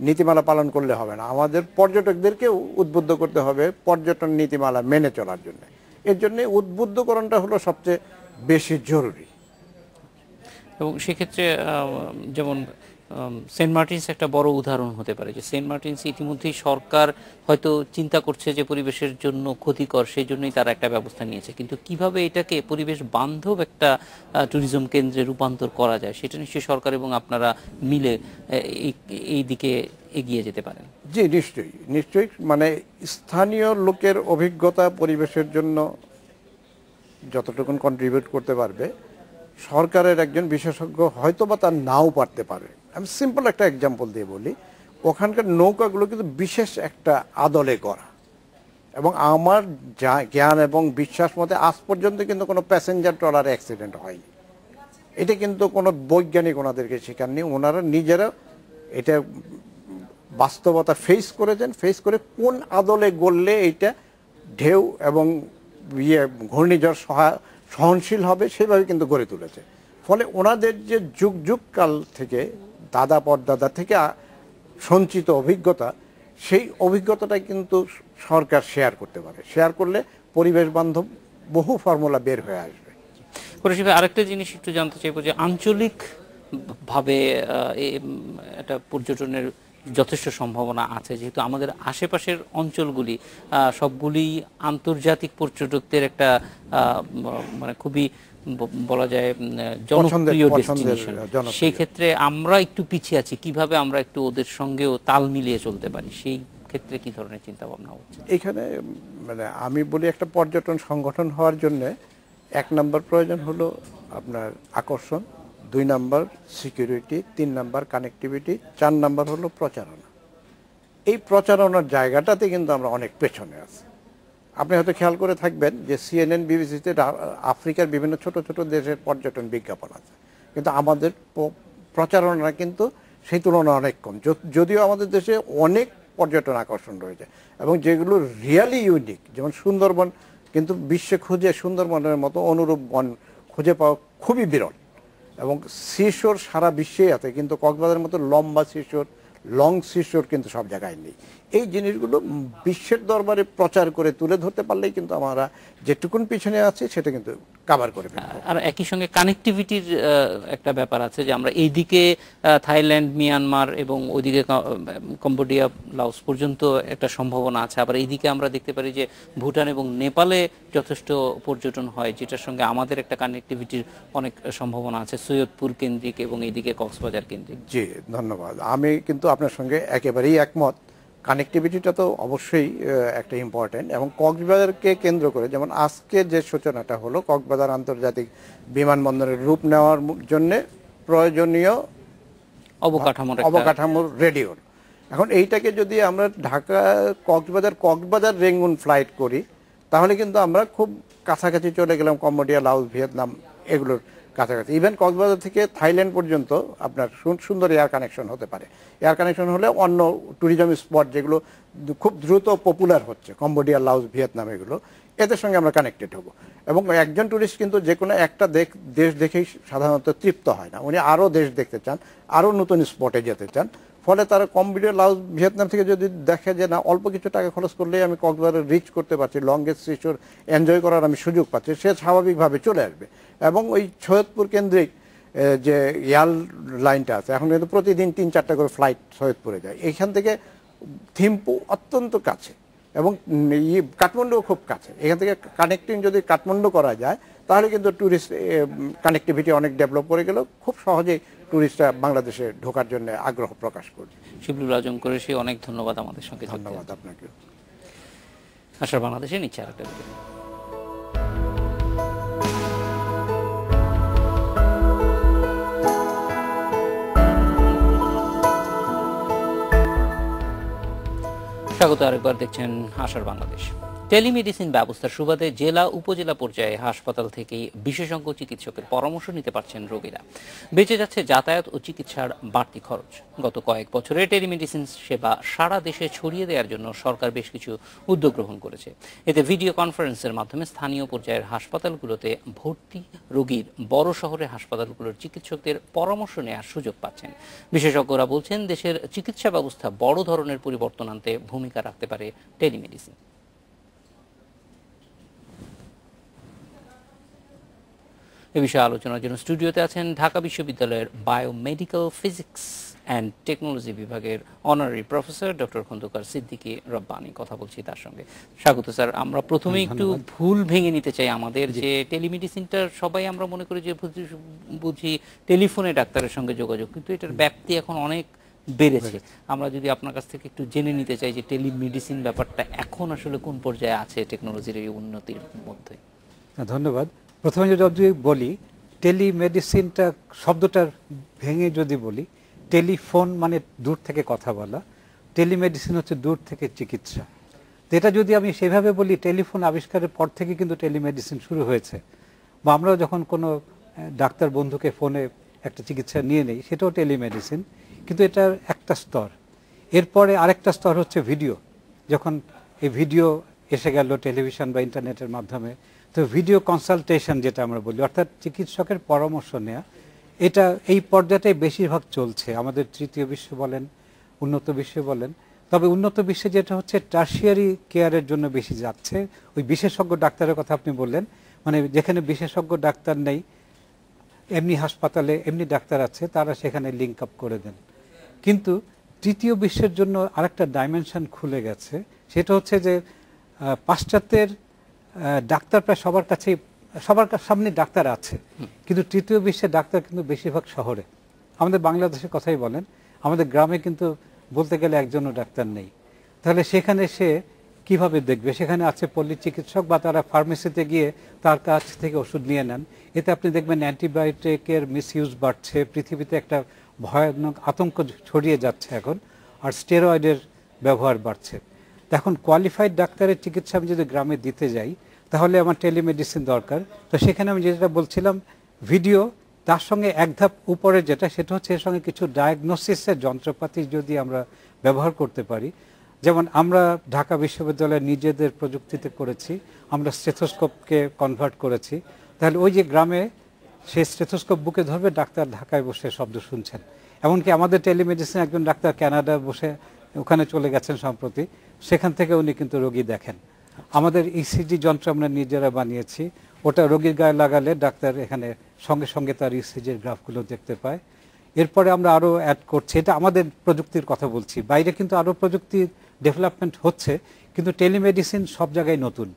নীতিমালা পালন করলে হবে না, আমাদের পর্যটকদেরকেও উদ্বুদ্ধ করতে হবে পর্যটন নীতিমালা মেনে চলার জন্য। এর জন্য উদ্বুদ্ধকরণটা হলো সবচেয়ে বেশি জরুরি। এবং সেক্ষেত্রে যেমন সেন্ট মার্টিনস একটা বড় উদাহরণ হতে পারে, যে সেন্ট মার্টিনস ইতিমধ্যেই সরকার হয়তো চিন্তা করছে যে পরিবেশের জন্য ক্ষতিকর, সেই জন্যই তারা একটা ব্যবস্থা নিয়েছে, কিন্তু কিভাবে এটাকে পরিবেশ বান্ধব একটা ট্যুরিজম কেন্দ্রে রূপান্তর করা যায় সেটা নিশ্চয়ই সরকার এবং আপনারা মিলে এই দিকে এগিয়ে যেতে পারেন। জি নিশ্চয়ই, নিশ্চয়ই। মানে স্থানীয় লোকের অভিজ্ঞতা পরিবেশের জন্য যতটুকু কন্ট্রিবিউট করতে পারবে সরকারের একজন বিশেষজ্ঞ হয়তো বা তার নাও পারতে পারে। আমি সিম্পল একটা এক্সাম্পল দিয়ে বলি, ওখানকার নৌকাগুলো কিন্তু বিশেষ একটা আদলে করা, এবং আমার জ্ঞান এবং বিশ্বাস মতে আজ পর্যন্ত কিন্তু কোনো প্যাসেঞ্জার ট্রলারে অ্যাক্সিডেন্ট হয়নি। এটা কিন্তু কোনো বৈজ্ঞানিক ওনাদেরকে শেখাননি, ওনারা নিজেরা এটা বাস্তবতা ফেস করেছেন, ফেস করে কোন আদলে গড়লে এইটা ঢেউ এবং ঘূর্ণিঝড় সহনশীল হবে সেভাবে কিন্তু গড়ে তুলেছে। ফলে ওনাদের যে যুগ যুগ কাল থেকে দাদা পরদাদা থেকে সঞ্চিত অভিজ্ঞতা, সেই অভিজ্ঞতাটা কিন্তু সরকার শেয়ার করতে পারে। শেয়ার করলে পরিবেশ বান্ধব বহু ফর্মুলা বের হয়ে আসবে। কুরেশি ভাই, আরেকটা জিনিস একটু জানতে চাইবো যে আঞ্চলিক ভাবে একটা পর্যটনের যথেষ্ট সম্ভাবনা আছে, যেহেতু আমাদের আশেপাশের অঞ্চলগুলি সবগুলি আন্তর্জাতিক পর্যটকদের একটা মানে খুবই বলা যায় জনপ্রিয় ডেস্টিনেশন। সেই ক্ষেত্রে আমরা একটু পিছিয়ে আছি, কিভাবে আমরা একটু ওদের সঙ্গেও তাল মিলিয়ে চলতে পারি, সেই ক্ষেত্রে কি ধরনের চিন্তা ভাবনা হচ্ছে? এখানে মানে আমি বলি, একটা পর্যটন সংগঠন হওয়ার জন্য 1 নম্বর প্রয়োজন হলো আপনার আকর্ষণ, 2 নম্বর সিকিউরিটি, 3 নম্বর কানেক্টিভিটি, 4 নম্বর হলো প্রচারণা। এই প্রচারণার জায়গাটাতে কিন্তু আমরা অনেক পেছনে আছি। আপনি হয়তো খেয়াল করে থাকবেন যে CNN, বিবিসিতে আফ্রিকার বিভিন্ন ছোট ছোট দেশের পর্যটন বিজ্ঞাপন আছে, কিন্তু আমাদের প্রচারণা কিন্তু সেই তুলনায় অনেক কম। যদিও আমাদের দেশে অনেক পর্যটন আকর্ষণ রয়েছে এবং যেগুলো রিয়ালি ইউনিক, যেমন সুন্দরবন, কিন্তু বিশ্বে খুঁজে সুন্দরবনের মতো অনুরূপ বন খুঁজে পাওয়া খুবই বিরল, এবং সিশোর সারা বিশ্বেই আছে, কিন্তু কক্সবাজারের মতো লম্বা সিশোর, লং সিশোর কিন্তু সব জায়গায় নেই। এই জিনিসগুলো বিশ্বের দরবারে প্রচার করে তুলে ধরতে পারলেই কিন্তু আমরা যেটুকুন পিছনে আছি সেটা কিন্তু কাভার করে ফেলবো। আর একই সঙ্গে কানেক্টিভিটির একটা ব্যাপার আছে, যে আমরা এইদিকে থাইল্যান্ড, মিয়ানমার এবং ওইদিকে কম্বোডিয়া, লাওস পর্যন্ত একটা সম্ভাবনা আছে, আবার এইদিকে আমরা দেখতে পারি যে ভুটান এবং নেপালে যথেষ্ট পর্যটন হয়, যেটার সঙ্গে আমাদের একটা কানেক্টিভিটির অনেক সম্ভাবনা আছে, সৈয়দপুর কেন্দ্রিক এবং এইদিকে কক্সবাজার কেন্দ্রিক। জি, ধন্যবাদ। আমি কিন্তু আপনার সঙ্গে একেবারেই একমত। কানেক্টিভিটিটা তো অবশ্যই একটা ইম্পর্টেন্ট, এবং কক্সবাজারকে কেন্দ্র করে যেমন আজকে যে সূচনাটা হলো, কক্সবাজার আন্তর্জাতিক বিমানবন্দরের রূপ নেওয়ার জন্য প্রয়োজনীয় অবকাঠামোর রেডিওর। এখন এইটাকে যদি আমরা ঢাকা কক্সবাজার রেঙ্গুন ফ্লাইট করি, তাহলে কিন্তু আমরা খুব কাছাকাছি চলে গেলাম, কম্বোডিয়া, লাওস, ভিয়েতনাম এগুলোর কাছাকাছি। ইভেন কক্সবাজার থেকে থাইল্যান্ড পর্যন্ত আপনার সুন্দর এয়ার কানেকশন হতে পারে। এয়ার কানেকশন হলে অন্য ট্যুরিজম স্পট যেগুলো খুব দ্রুত পপুলার হচ্ছে, কম্বোডিয়া, লাওস, ভিয়েতনাম, এগুলো এদের সঙ্গে আমরা কানেক্টেড হব। এবং একজন ট্যুরিস্ট কিন্তু যে কোনো একটা দেশ দেখেই সাধারণত তৃপ্ত হয় না, উনি আরও দেশ দেখতে চান, আরও নতুন স্পটে যেতে চান। ফলে তারা কম্বোডিয়া, লাওস, ভিয়েতনাম থেকে যদি দেখে যে না, অল্প কিছু টাকা খরচ করলেই আমি কক্সবাজার রিচ করতে পারছি, লংগেস্ট সিশোর এনজয় করার আমি সুযোগ পাচ্ছি, সে স্বাভাবিকভাবে চলে আসবে। এবং ওই সৈয়দপুর কেন্দ্রিক যে এয়ার লাইনটা আছে, এখন কিন্তু প্রতিদিন 3-4টা করে ফ্লাইট সৈয়দপুরে যায়। এইখান থেকে থিম্পু অত্যন্ত কাছে, এবং কাঠমান্ডুও খুব কাছে। এখান থেকে কানেক্টিং যদি কাঠমান্ডু করা যায়, তাহলে কিন্তু ট্যুরিস্ট কানেক্টিভিটি অনেক ডেভেলপ করে গেল, খুব সহজেই ট্যুরিস্টরা বাংলাদেশে ঢোকার জন্য আগ্রহ প্রকাশ করবে। শিবলুল আজম কুরেশি, অনেক ধন্যবাদ আমাদের সঙ্গে। ধন্যবাদ আপনাকে। আশার বাংলাদেশে নিচ্ছে আরেকটা ভিডিও। স্বাগত আরেকবার, দেখছেন আশার বাংলাদেশ। টেলিমেডিসিন ব্যবস্থার সুবাদে জেলা উপজেলা পর্যায়ে হাসপাতাল থেকেই বিশেষজ্ঞ চিকিৎসকের পরামর্শ নিতে পারছেন রোগীরা। বেঁচে যাচ্ছে যাতায়াত ও চিকিৎসার বাড়তি খরচ। গত কয়েক বছরে টেলিমেডিসিন সেবা সারা দেশে ছড়িয়ে দেওয়ার জন্য সরকার বেশ কিছু উদ্যোগ গ্রহণ করেছে। এতে ভিডিও কনফারেন্সের মাধ্যমে স্থানীয় পর্যায়ের হাসপাতালগুলোতে ভর্তি রোগীর বড় শহরের হাসপাতালগুলোর চিকিৎসকদের পরামর্শ নেওয়ার সুযোগ পাচ্ছেন। বিশেষজ্ঞরা বলছেন, দেশের চিকিৎসা ব্যবস্থা বড় ধরনের পরিবর্তন আনতে ভূমিকা রাখতে পারে টেলিমেডিসিন। এ বিষয়ে আলোচনার জন্য স্টুডিওতে আছেন ঢাকা বিশ্ববিদ্যালয়ের বায়োমেডিক্যাল ফিজিক্স অ্যান্ড টেকনোলজি বিভাগের honorary professor doctor Khandakar Siddiqui Rabbani. কথা বলছি তার সঙ্গে। স্বাগত স্যার। আমরা প্রথমে একটু ভুল ভেঙে নিতে চাই আমাদের, যে টেলিমেডিসিনটা সবাই আমরা মনে করি যে বুঝি টেলিফোনে ডাক্তারের সঙ্গে যোগাযোগ, কিন্তু এটার ব্যাপ্তি এখন অনেক বেড়েছে। আমরা যদি আপনার কাছ থেকে একটু জেনে নিতে চাই যে টেলিমেডিসিন ব্যাপারটা এখন আসলে কোন পর্যায়ে আছে টেকনোলজির এই উন্নতির মধ্যে। ধন্যবাদ। প্রথমে যদি বলি, টেলিমেডিসিনটা শব্দটার ভেঙে যদি বলি, টেলিফোন মানে দূর থেকে কথা বলা, টেলিমেডিসিন হচ্ছে দূর থেকে চিকিৎসা। তো এটা যদি আমি সেভাবে বলি, টেলিফোন আবিষ্কারের পর থেকে কিন্তু টেলিমেডিসিন শুরু হয়েছে, বা আমরা যখন কোনো ডাক্তার বন্ধুকে ফোনে একটা চিকিৎসা নিয়ে নেই, সেটাও টেলিমেডিসিন, কিন্তু এটার একটা স্তর। এরপরে আরেকটা স্তর হচ্ছে ভিডিও। যখন এই ভিডিও এসে গেল টেলিভিশন বা ইন্টারনেটের মাধ্যমে, তো ভিডিও কনসালটেশন যেটা আমরা বলি, অর্থাৎ চিকিৎসকের পরামর্শ নেওয়া, এটা এই পর্যায়টাই বেশিরভাগ চলছে আমাদের তৃতীয় বিশ্ব বলেন, উন্নত বিশ্বে বলেন। তবে উন্নত বিশ্বে যেটা হচ্ছে টার্সিয়ারি কেয়ারের জন্য বেশি যাচ্ছে। ওই বিশেষজ্ঞ ডাক্তারের কথা আপনি বললেন, মানে যেখানে বিশেষজ্ঞ ডাক্তার নেই, এমনি হাসপাতালে এমনি ডাক্তার আছে, তারা সেখানে লিঙ্ক আপ করে দেন। কিন্তু তৃতীয় বিশ্বের জন্য আরেকটা ডাইমেনশন খুলে গেছে, সেটা হচ্ছে যে পাশ্চাত্যের ডাক্তার প্রায় সবার সামনে ডাক্তার আছে, কিন্তু তৃতীয় বিশ্বের ডাক্তার কিন্তু বেশিরভাগ শহরে। আমাদের বাংলাদেশের কথাই বলেন, আমাদের গ্রামে কিন্তু বলতে গেলে একজনও ডাক্তার নেই। তাহলে সেখানে সে কিভাবে দেখবে? সেখানে আছে পল্লী চিকিৎসক, বা তারা ফার্মেসিতে গিয়ে তার কাছ থেকে ওষুধ নিয়ে নেন। এতে আপনি দেখবেন অ্যান্টিবায়োটিকের মিসইউজ বাড়ছে, পৃথিবীতে একটা ভয়ানক আতঙ্ক ছড়িয়ে যাচ্ছে এখন, আর স্টেরয়েডের ব্যবহার বাড়ছে। এখন কোয়ালিফাইড ডাক্তারের চিকিৎসা আমি যদি গ্রামে দিতে যাই, তাহলে আমার টেলিমেডিসিন দরকার। তো সেখানে আমি যেটা বলছিলাম, ভিডিও, তার সঙ্গে এক ধাপ উপরে যেটা, সেটা হচ্ছে এর সঙ্গে কিছু ডায়াগনোসিসের যন্ত্রপাতি যদি আমরা ব্যবহার করতে পারি। যেমন আমরা ঢাকা বিশ্ববিদ্যালয়ে নিজেদের প্রযুক্তিতে করেছি, আমরা স্টেথোস্কোপকে কনভার্ট করেছি। তাহলে ওই যে গ্রামে সেই স্টেথোস্কোপ বুকে ধরবে, ডাক্তার ঢাকায় বসে শব্দ শুনছেন। এমনকি আমাদের টেলিমেডিসিন একজন ডাক্তার কানাডা বসে, ওখানে চলে গেছেন সম্প্রতি, সেখান থেকে উনি কিন্তু রোগী দেখেন। আমাদের ইসিজি যন্ত্র আমরা নিজেরা বানিয়েছি, ওটা রোগীর গায়ে লাগালে ডাক্তার এখানে সঙ্গে সঙ্গে তার ইসিজির গ্রাফগুলো দেখতে পায়। এরপরে আমরা আরও অ্যাড করছি, এটা আমাদের প্রযুক্তির কথা বলছি, বাইরে কিন্তু আরও প্রযুক্তির ডেভেলপমেন্ট হচ্ছে, কিন্তু টেলিমেডিসিন সব জায়গায় নতুন।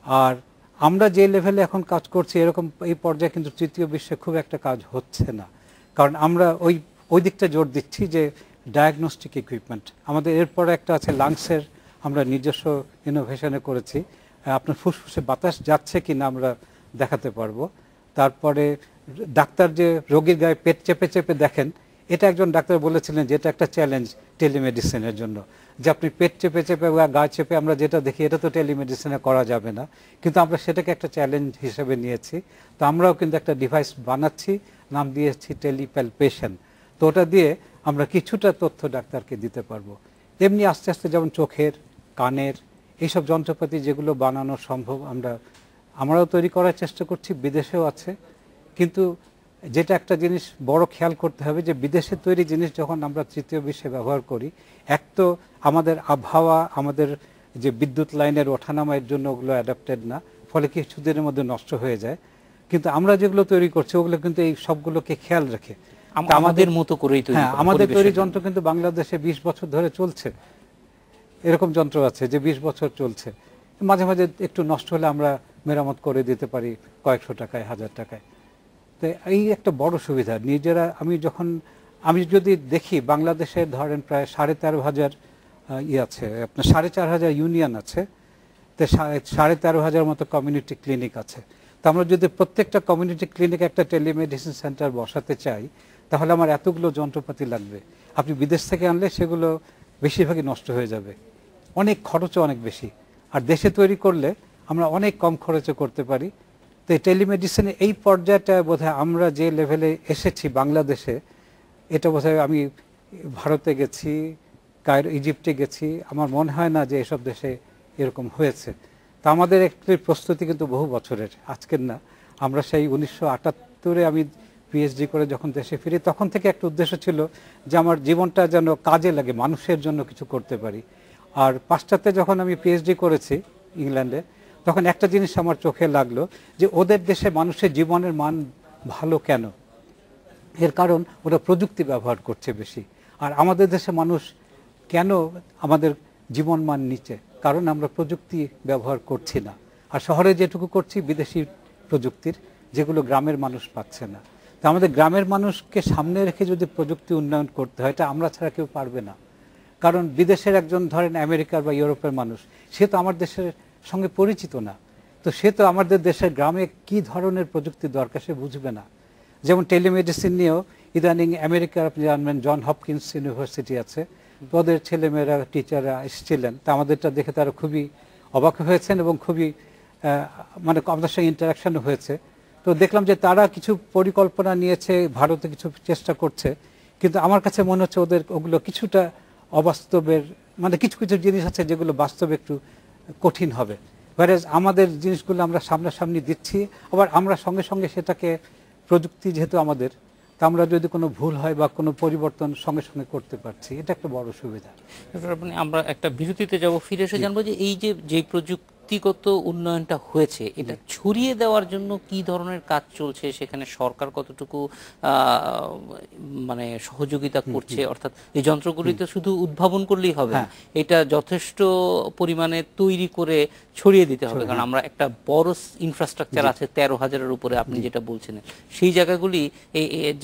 আর আমরা যে লেভেলে এখন কাজ করছি, এরকম এই পর্যায়ে কিন্তু তৃতীয় বিশ্বে খুব একটা কাজ হচ্ছে না, কারণ আমরা ওই দিকটা জোর দিচ্ছি যে ডায়াগনস্টিক ইকুইপমেন্ট আমাদের। এরপরে একটা আছে লাংসের, আমরা নিজস্ব ইনোভেশনে করেছি, আপনার ফুসফুসে বাতাস যাচ্ছে কি না আমরা দেখাতে পারবো। তারপরে ডাক্তার যে রোগীর গায়ে পেট চেপে চেপে দেখেন, এটা একজন ডাক্তার বলেছিলেন যে এটা একটা চ্যালেঞ্জ টেলিমেডিসিনের জন্য, যে আপনি পেট চেপে চেপে বা গা চেপে আমরা যেটা দেখি, এটা তো টেলিমেডিসিনে করা যাবে না, কিন্তু আমরা সেটাকে একটা চ্যালেঞ্জ হিসেবে নিয়েছি। তো আমরাও কিন্তু একটা ডিভাইস বানাচ্ছি, নাম দিয়েছি টেলিপ্যালপেশন। তো ওটা দিয়ে আমরা কিছুটা তথ্য ডাক্তারকে দিতে পারবো। তেমনি আস্তে আস্তে যেমন চোখের, কানের, এইসব যন্ত্রপাতি যেগুলো বানানো সম্ভব আমরাও তৈরি করার চেষ্টা করছি, বিদেশেও আছে। কিন্তু যেটা একটা জিনিস বড় খেয়াল করতে হবে, যে বিদেশের তৈরি জিনিস যখন আমরা তৃতীয় বিশ্বে ব্যবহার করি, এক তো আমাদের আবহাওয়া, আমাদের যে বিদ্যুৎ লাইনের ওঠানামার জন্য ওগুলো অ্যাডাপ্টেড না, ফলে কিছুদিনের মধ্যে নষ্ট হয়ে যায়। কিন্তু আমরা যেগুলো তৈরি করছি ওগুলো কিন্তু এই সবগুলোকে খেয়াল রেখে আমাদের মতো করেই তৈরি। হ্যাঁ, আমাদের তৈরি যন্ত্র কিন্তু বাংলাদেশে 20 বছর ধরে চলছে। এরকম যন্ত্র আছে যে 20 বছর চলছে, মাঝে মাঝে একটু নষ্ট হলে আমরা মেরামত করে দিতে পারি কয়েকশো টাকায়, 1000 টাকায়। তো এই একটা বড় সুবিধা নিজেরা। আমি যদি দেখি, বাংলাদেশে ধরেন প্রায় 13,500 আছে, আপনার 4,500 ইউনিয়ন আছে, তো 13,500 মতো কমিউনিটি ক্লিনিক আছে। তো আমরা যদি প্রত্যেকটা কমিউনিটি ক্লিনিকে একটা টেলিমেডিসিন সেন্টার বসাতে চাই, তাহলে আমার এতগুলো যন্ত্রপাতি লাগবে। আপনি বিদেশ থেকে আনলে সেগুলো বেশিরভাগই নষ্ট হয়ে যাবে, অনেক খরচও অনেক বেশি। আর দেশে তৈরি করলে আমরা অনেক কম খরচে করতে পারি। তো এই টেলিমেডিসিনে এই পর্যায়টা বোধহয় আমরা যে লেভেলে এসেছি বাংলাদেশে, এটা বোধহয় আমি ভারতে গেছি, ইজিপ্টে গেছি, আমার মনে হয় না যে এসব দেশে এরকম হয়েছে। তা আমাদের একটি প্রস্তুতি কিন্তু বহু বছরের, আজকের না। আমরা সেই 1978-এ আমি পিএইচডি করে যখন দেশে ফিরি, তখন থেকে একটা উদ্দেশ্য ছিল যে আমার জীবনটা যেন কাজে লাগে, মানুষের জন্য কিছু করতে পারি। আর পাশ্চাত্যে যখন আমি পিএইচডি করেছি ইংল্যান্ডে, তখন একটা জিনিস আমার চোখে লাগলো, যে ওদের দেশে মানুষের জীবনের মান ভালো কেন? এর কারণ ওরা প্রযুক্তি ব্যবহার করছে বেশি। আর আমাদের দেশে মানুষ কেন আমাদের জীবন মান নিচে? কারণ আমরা প্রযুক্তি ব্যবহার করছি না। আর শহরে যেটুকু করছি বিদেশি প্রযুক্তির, যেগুলো গ্রামের মানুষ পাচ্ছে না। তো আমাদের গ্রামের মানুষকে সামনে রেখে যদি প্রযুক্তি উন্নয়ন করতে হয়, এটা আমরা ছাড়া কেউ পারবে না। কারণ বিদেশের একজন ধরেন আমেরিকার বা ইউরোপের মানুষ, সে তো আমার দেশের সঙ্গে পরিচিত না। তো সে তো আমাদের দেশের গ্রামে কি ধরনের প্রযুক্তি দরকার সে বুঝবে না। যেমন টেলিমেডিসিন নিয়েও ইদানিং আমেরিকার আপনি জানবেন জন হপকিন্স ইউনিভার্সিটি আছে, তো ওদের ছেলেমেয়েরা টিচাররা এসেছিলেন, তা আমাদেরটা দেখে তারা খুবই অবাক হয়েছেন এবং খুবই মানে আমাদের সঙ্গে ইন্টারাকশন হয়েছে। তো দেখলাম যে তারা কিছু পরিকল্পনা নিয়েছে, ভারতে কিছু চেষ্টা করছে, কিন্তু আমার কাছে মনে হচ্ছে ওদের ওগুলো কিছুটা অবাস্তবের, মানে কিছু কিছু জিনিস আছে যেগুলো বাস্তবে একটু কঠিন হবে। whereas আমাদের জিনিসগুলো আমরা সামনাসামনি দিচ্ছি, আবার আমরা সঙ্গে সঙ্গে সেটাকে প্রযুক্তি যেহেতু আমাদের, তা আমরা যদি কোনো ভুল হয় বা কোনো পরিবর্তন সঙ্গে সঙ্গে করতে পারছি, এটা একটা বড় সুবিধা। আমরা একটা বিরতিতে যাব, ফিরে এসে জানবো যে এই যে প্রযুক্তিগত উন্নয়নটা হয়েছে এটা ছড়িয়ে দেওয়ার জন্য কি ধরনের কাজ চলছে, সেখানে সরকার কতটুকু মানে সহযোগিতা করছে, অর্থাৎ এই যন্ত্রগুলি তো শুধু উদ্ভাবন করলেই হবে না, এটা যথেষ্ট পরিমাণে তৈরি করে ছড়িয়ে দিতে হবে, কারণ আমরা একটা বড় ইনফ্রাস্ট্রাকচার আছে 13,000-এর উপরে আপনি যেটা বলছেন, সেই জায়গাগুলি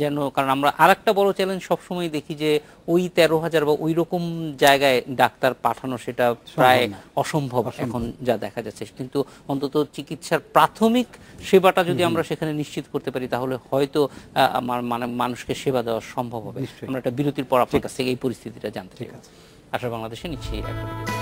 যেন, কারণ আমরা আরেকটা বড় চ্যালেঞ্জ সবসময় দেখি যে ওই 13,000 বা ওই রকম জায়গায় ডাক্তার পাঠানো সেটা প্রায় অসম্ভব এখন যা দেখা যাচ্ছে, কিন্তু অন্তত চিকিৎসার প্রাথমিক সেবাটা যদি আমরা সেখানে নিশ্চিত করতে পারি তাহলে হয়তো মানে মানুষকে সেবা দেওয়া সম্ভব হবে। আমরা একটা বিরতির পর আপনার কাছ থেকে এই পরিস্থিতিটা জানতে চাই। আশা বাংলাদেশে নিচ্ছি একটা বিরতি।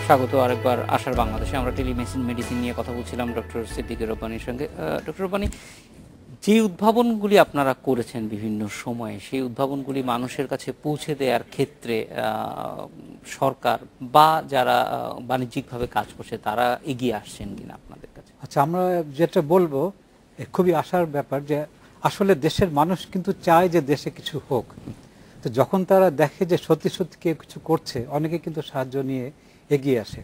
স্বাগত আরেকবার আশার বাংলাদেশে। আমরা টেলিমেডিসিন নিয়ে কথা বলছিলাম ডক্টর সিদ্দিকুর রব্বানীর সঙ্গে। ডক্টর রব্বানী, যে উদ্ভাবনগুলি আপনারা করেছেন বিভিন্ন সময়ে, সেই উদ্ভাবনগুলি মানুষের কাছে পৌঁছে দেওয়ার ক্ষেত্রে সরকার বা যারা বাণিজ্যিকভাবে কাজ করছে তারা এগিয়ে আসছেন কিনা আপনাদের কাছে? আচ্ছা, আমরা যেটা বলবো খুবই আশার ব্যাপার যে আসলে দেশের মানুষ কিন্তু চায় যে দেশে কিছু হোক, তো যখন তারা দেখে যে সত্যি সত্যি কেউ কিছু করছে, অনেকে কিন্তু সাহায্য নিয়ে এগিয়ে আসে।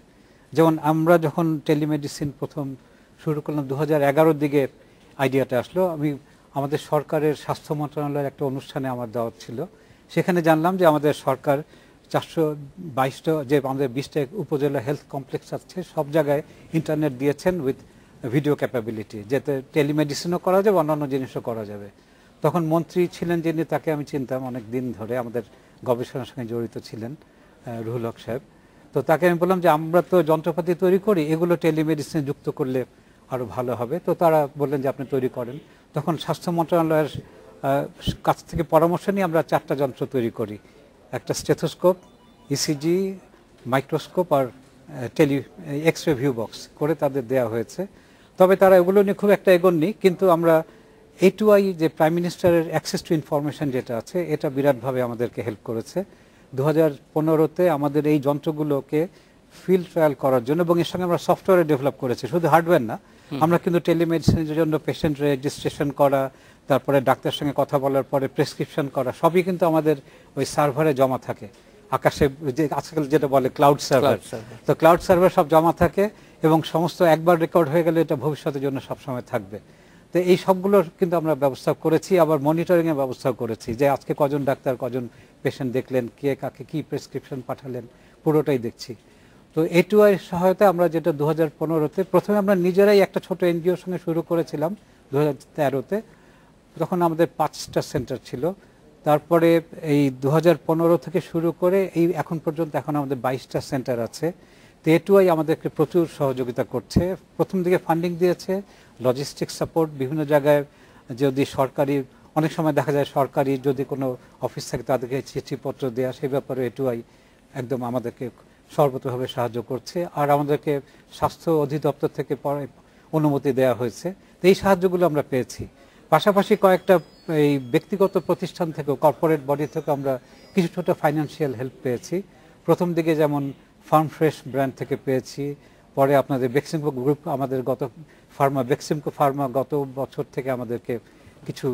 যেমন আমরা যখন টেলিমেডিসিন প্রথম শুরু করলাম 2011-র দিকে আইডিয়াটা আসলো, আমি আমাদের সরকারের স্বাস্থ্য মন্ত্রণালয়ের একটা অনুষ্ঠানে আমার দাওয়াত ছিল, সেখানে জানলাম যে আমাদের সরকার 422টা যে আমাদের 20টা উপজেলা হেলথ কমপ্লেক্স আছে সব জায়গায় ইন্টারনেট দিয়েছেন উইথ ভিডিও ক্যাপাবিলিটি, যাতে টেলিমেডিসিনও করা যাবে, অন্যান্য জিনিসও করা যাবে। তখন মন্ত্রী ছিলেন যিনি, তাকে আমি চিনতাম অনেক দিন ধরে, আমাদের গবেষণার সঙ্গে জড়িত ছিলেন, রুহুল হক সাহেব। তো তাকে আমি বললাম যে আমরা তো যন্ত্রপাতি তৈরি করি, এগুলো টেলিমেডিসিনে যুক্ত করলে আরও ভালো হবে। তো তারা বললেন যে আপনি তৈরি করেন। তখন স্বাস্থ্য মন্ত্রণালয়ের কাছ থেকে পরামর্শ নিয়ে আমরা 4টা যন্ত্র তৈরি করি, একটা স্টেথোস্কোপ, ইসিজি, মাইক্রোস্কোপ আর এক্স রে ভিউ বক্স করে তাদের দেওয়া হয়েছে। তবে তারা এগুলো নিয়ে খুব একটা এগোননি, কিন্তু আমরা A2I যে প্রাইম মিনিস্টারের অ্যাক্সেস টু ইনফরমেশন যেটা আছে, এটা বিরাটভাবে আমাদেরকে হেল্প করেছে। 2015-তে আমাদের এই যন্ত্রগুলোকে ফিল্ড ট্রায়াল করার জন্য, এবং এর সঙ্গে আমরা সফটওয়্যার ডেভেলপ করেছি, শুধু হার্ডওয়্যার না, আমরা কিন্তু টেলিমেডিসিনের জন্য পেশেন্ট রেজিস্ট্রেশন করা, তারপরে ডাক্তারের সঙ্গে কথা বলার পরে প্রেসক্রিপশন করা, সবই কিন্তু আমাদের ওই সার্ভারে জমা থাকে, আকাশে যে আজকাল যেটা বলে ক্লাউড সার্ভার। তো ক্লাউড সার্ভার সব জমা থাকে এবং সমস্ত একবার রেকর্ড হয়ে গেলে এটা ভবিষ্যতের জন্য সবসময় থাকবে। তো এই সবগুলোর কিন্তু আমরা ব্যবস্থা করেছি, আবার মনিটরিংয়ের ব্যবস্থা করেছি, যে আজকে কজন ডাক্তার কজন পেশেন্ট দেখলেন, কে কাকে কি প্রেসক্রিপশন পাঠালেন, পুরোটাই দেখছি। তো A2I সহায়তা আমরা যেটা 2015-তে প্রথমে আমরা নিজেরাই একটা ছোট এনজিওর সঙ্গে শুরু করেছিলাম 2013-তে, তখন আমাদের 5টা সেন্টার ছিল। তারপরে এই 2015 থেকে শুরু করে এই এখন পর্যন্ত এখন আমাদের 22টা সেন্টার আছে। তো A2I আমাদেরকে প্রচুর সহযোগিতা করছে, প্রথম দিকে ফান্ডিং দিয়েছে, লজিস্টিক সাপোর্ট, বিভিন্ন জায়গায় যদি সরকারি, অনেক সময় দেখা যায় সরকারি যদি কোনো অফিস থাকে তাদেরকে চিঠিপত্র দেওয়া, সেই ব্যাপারে A2I একদম আমাদেরকে সর্বতভাবে সাহায্য করছে। আর আমাদেরকে স্বাস্থ্য অধিদপ্তর থেকে অনুমতি দেওয়া হয়েছে, তো এই সাহায্যগুলো আমরা পেয়েছি। পাশাপাশি কয়েকটা এই ব্যক্তিগত প্রতিষ্ঠান থেকে, কর্পোরেট বডি থেকে আমরা কিছু ছোটো ফাইন্যান্সিয়াল হেল্প পেয়েছি। প্রথম দিকে যেমন ফার্ম ফ্রেশ ব্র্যান্ড থেকে পেয়েছি, পরে আপনাদের বেক্সিমকো গ্রুপ, আমাদের বেক্সিমকো ফার্মা গত বছর থেকে আমাদেরকে কিছু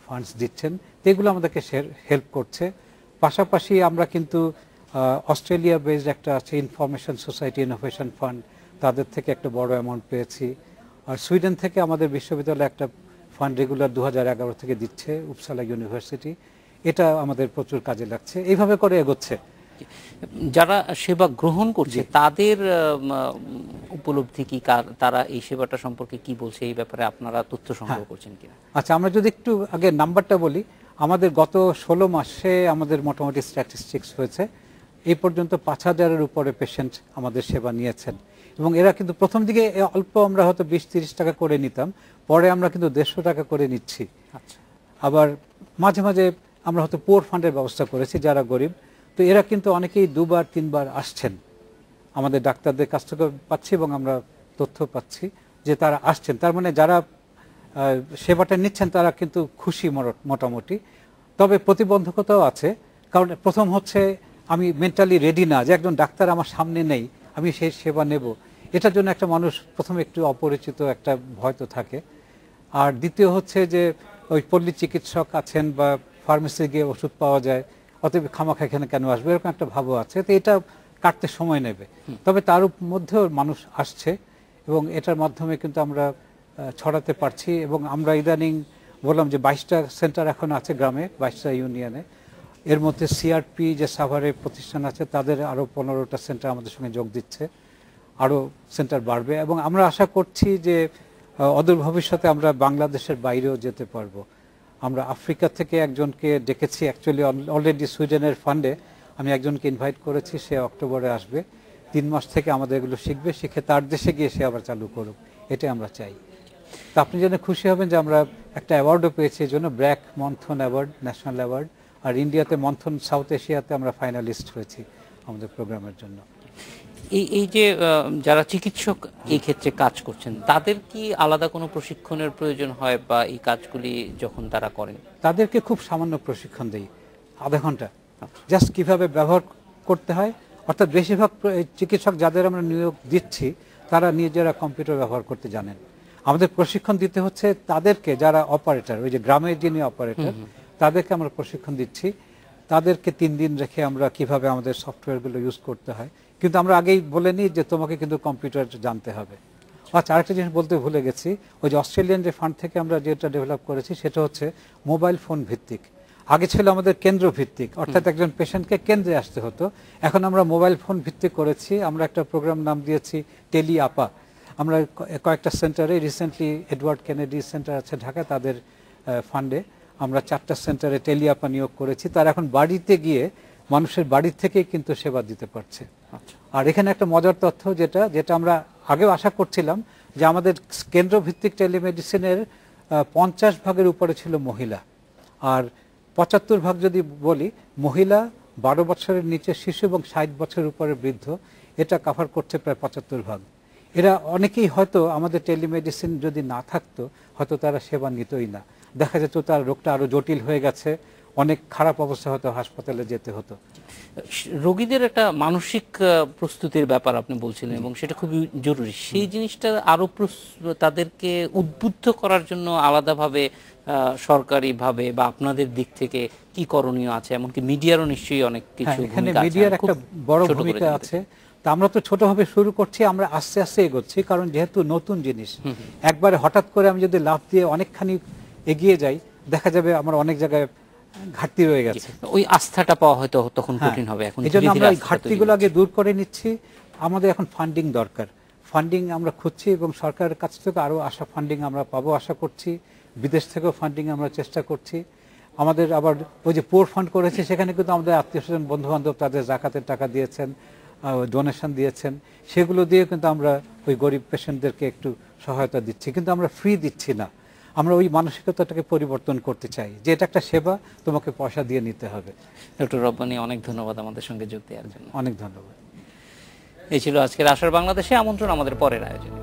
ফান্ডস দিচ্ছেন, তো এগুলো আমাদেরকে হেল্প করছে। পাশাপাশি আমরা কিন্তু অস্ট্রেলিয়া বেসড একটা আছে ইনফরমেশন সোসাইটি ইনোভেশন ফান্ড, তাদের থেকে একটা বড় অ্যামাউন্ট পেয়েছি। আর সুইডেন থেকে আমাদের বিশ্ববিদ্যালয়ে একটা ফান্ড রেগুলার 2011 থেকে দিচ্ছে, উপসালা ইউনিভার্সিটি, এটা আমাদের প্রচুর কাজে লাগছে। এইভাবে করে এগোচ্ছে। যারা সেবা গ্রহণ করছে তাদের উপলব্ধি কি, তারা এই সেবাটা সম্পর্কে কি বলছে, এই ব্যাপারে আপনারা তথ্য সংগ্রহ করছেন কিনা? আচ্ছা, আমরা যদি একটু আগে নাম্বারটা বলি, আমাদের গত 16 মাসে আমাদের মোটামুটি স্ট্যাটিস্টিক্স হয়েছে, এই পর্যন্ত 5000-এর উপরে পেশেন্ট আমাদের সেবা নিয়েছেন। এবং এরা কিন্তু প্রথম দিকে অল্প আমরা হয়তো 20-30 টাকা করে নিতাম, পরে আমরা কিন্তু 150 টাকা করে নিচ্ছি। আচ্ছা, আবার মাঝে মাঝে আমরা হয়তো পুয়ার ফান্ডের ব্যবস্থা করেছি, যারা গরিব, তো এরা কিন্তু অনেকেই 2-3 বার আসছেন, আমাদের ডাক্তারদের কাছ থেকে পাচ্ছি এবং আমরা তথ্য পাচ্ছি যে তারা আসছেন। তার মানে যারা সেবাটা নিচ্ছেন তারা কিন্তু খুশি মোটামুটি। তবে প্রতিবন্ধকতাও আছে, কারণ প্রথম হচ্ছে আমি মেন্টালি রেডি না, যে একজন ডাক্তার আমার সামনে নেই, আমি সেই সেবা নেব, এটার জন্য একটা মানুষ প্রথমে একটু অপরিচিত একটা ভয় তো থাকে। আর দ্বিতীয় হচ্ছে যে ওই পল্লী চিকিৎসক আছেন বা ফার্মেসি গিয়ে ওষুধ পাওয়া যায়, অতএব খামাখা এখানে কেন আসবে, এরকম একটা ভাবও আছে। তো এটা কাটতে সময় নেবে, তবে তার মধ্যেও মানুষ আসছে এবং এটার মাধ্যমে কিন্তু আমরা ছড়াতে পারছি। এবং আমরা ইদানিং বললাম যে 22টা সেন্টার এখন আছে গ্রামে, 22টা ইউনিয়নে। এর মধ্যে সিআরপি যে সাভারে প্রতিষ্ঠান আছে তাদের আরও 15টা সেন্টার আমাদের সঙ্গে যোগ দিচ্ছে, আরও সেন্টার বাড়বে। এবং আমরা আশা করছি যে অদূর ভবিষ্যতে আমরা বাংলাদেশের বাইরেও যেতে পারবো। আমরা আফ্রিকা থেকে একজনকে ডেকেছি, অ্যাকচুয়ালি অলরেডি সুইডেনের ফান্ডে আমি একজনকে ইনভাইট করেছি, সে অক্টোবরে আসবে, 3 মাস থেকে আমাদের এগুলো শিখবে, শিখে তার দেশে গিয়ে সে আবার চালু করুক, এটাই আমরা চাই। তো আপনি জেনে খুশি হবেন যে আমরা একটা অ্যাওয়ার্ডও পেয়েছি, এই জন্য ব্র্যাক মন্থন অ্যাওয়ার্ড, ন্যাশনাল অ্যাওয়ার্ড। আর ইন্ডিয়াতে মন্থন সাউথ এশিয়াতে আমরা ফাইনালিস্ট হয়েছি আমাদের প্রোগ্রামের জন্য। এই যে যারা চিকিৎসক এই ক্ষেত্রে কাজ করছেন, তাদের কি আলাদা কোনো প্রশিক্ষণের প্রয়োজন হয়, বা এই কাজগুলি যখন তারা করেন? তাদেরকে খুব সামান্য প্রশিক্ষণ দেই, আধা ঘন্টা, জাস্ট কিভাবে ব্যবহার করতে হয়। অর্থাৎ বেশিরভাগ চিকিৎসক যাদের আমরা নিয়োগ দিচ্ছি তারা নিজেরা কম্পিউটার ব্যবহার করতে জানেন। আমাদের প্রশিক্ষণ দিতে হচ্ছে তাদেরকে, যারা অপারেটর, ওই যে গ্রামের যিনি অপারেটর, তাদেরকে আমরা প্রশিক্ষণ দিচ্ছি। তাদেরকে 3 দিন রেখে আমরা কিভাবে আমাদের সফটওয়্যারগুলো ইউজ করতে হয়, কিন্তু আমরা আগেই বলে নিই যে তোমাকে কিন্তু কম্পিউটার জানতে হবে। আচ্ছা, আরেকটা জিনিস বলতে ভুলে গেছি, ওই যে অস্ট্রেলিয়ান যে ফান্ড থেকে আমরা যেটা ডেভেলপ করেছি সেটা হচ্ছে মোবাইল ফোন ভিত্তিক। আগে ছিল আমাদের কেন্দ্র ভিত্তিক, অর্থাৎ একজন পেশেন্টকে কেন্দ্রে আসতে হতো, এখন আমরা মোবাইল ফোন ভিত্তিক করেছি। আমরা একটা প্রোগ্রাম নাম দিয়েছি টেলি আপা। আমরা কয়েকটা সেন্টারে, রিসেন্টলি এডওয়ার্ড কেনেডি সেন্টার আছে ঢাকা, তাদের ফান্ডে আমরা 4টা সেন্টারে টেলি আপা নিয়োগ করেছি। তারা এখন বাড়িতে গিয়ে মানুষের বাড়ির থেকেই কিন্তু সেবা দিতে পারছে। আর এখানে একটা মজার তথ্য, যেটা আমরা আগেও আশা করছিলাম, যে আমাদের কেন্দ্র ভিত্তিক টেলিমেডিসিনের 50% উপরে ছিল মহিলা, আর 75% যদি বলি মহিলা, 12 বছরের নিচে শিশু এবং 60 বছরের উপরে বৃদ্ধ, এটা কভার করছে প্রায় 75%। এরা অনেকেই হয়তো আমাদের টেলিমেডিসিন যদি না থাকতো হয়তো তারা সেবা নিতই না, দেখা যেত তার রোগটা আরো জটিল হয়ে গেছে, অনেক খারাপ অবস্থা হতো, হাসপাতালে যেতে হতো। রোগীদের একটা মানসিক প্রস্তুতির ব্যাপার আপনি বলছিলেন, এবং সেটা খুবই জরুরি। সেই জিনিসটা আরো তাদেরকে উদ্বুদ্ধ করার জন্য আলাদাভাবে সরকারিভাবে বা আপনাদের দিক থেকে কি করণীয় আছে? এমনকি মিডিয়ারও নিশ্চয়ই অনেক কিছু, এখানে মিডিয়ার একটা বড় ভূমিকা আছে। তা আমরা তো ছোটভাবে শুরু করছি, আমরা আস্তে আস্তে এগোচ্ছি, কারণ যেহেতু নতুন জিনিস, একবারে হঠাৎ করে আমি যদি লাফ দিয়ে অনেকখানি এগিয়ে যাই, দেখা যাবে আমার অনেক জায়গায় ঘাটতি রয়ে গেছে, ওই আস্থাটা পাওয়া হয়তো তখন কঠিন হবে। এখন এই জন্য আমরা এই ঘাটতিগুলো আগে দূর করে নিচ্ছি। আমাদের এখন ফান্ডিং দরকার, ফান্ডিং আমরা খুঁজছি এবং সরকারের কাছ থেকে আরো ফান্ডিং আমরা পাবো আশা করছি, বিদেশ থেকেও ফান্ডিং আমরা চেষ্টা করছি। আমাদের আবার ওই যে পোর ফান্ড করেছে, সেখানে কিন্তু আমাদের আত্মীয়স্বজন বন্ধু বান্ধব তাদের জাকাতের টাকা দিয়েছেন, ডোনেশন দিয়েছেন, সেগুলো দিয়ে কিন্তু আমরা ওই গরিব পেশেন্টদেরকে একটু সহায়তা দিচ্ছি, কিন্তু আমরা ফ্রি দিচ্ছি না। আমরা ওই মানসিকতাটাকে পরিবর্তন করতে চাই যে এটা একটা সেবা, তোমাকে পয়সা দিয়ে নিতে হবে। ডক্টর রব্বানী, অনেক ধন্যবাদ আমাদের সঙ্গে যোগ দেওয়ার জন্য। অনেক ধন্যবাদ। এই ছিল আজকের আশার বাংলাদেশে আমন্ত্রণ, আমাদের পরের আয়োজনে।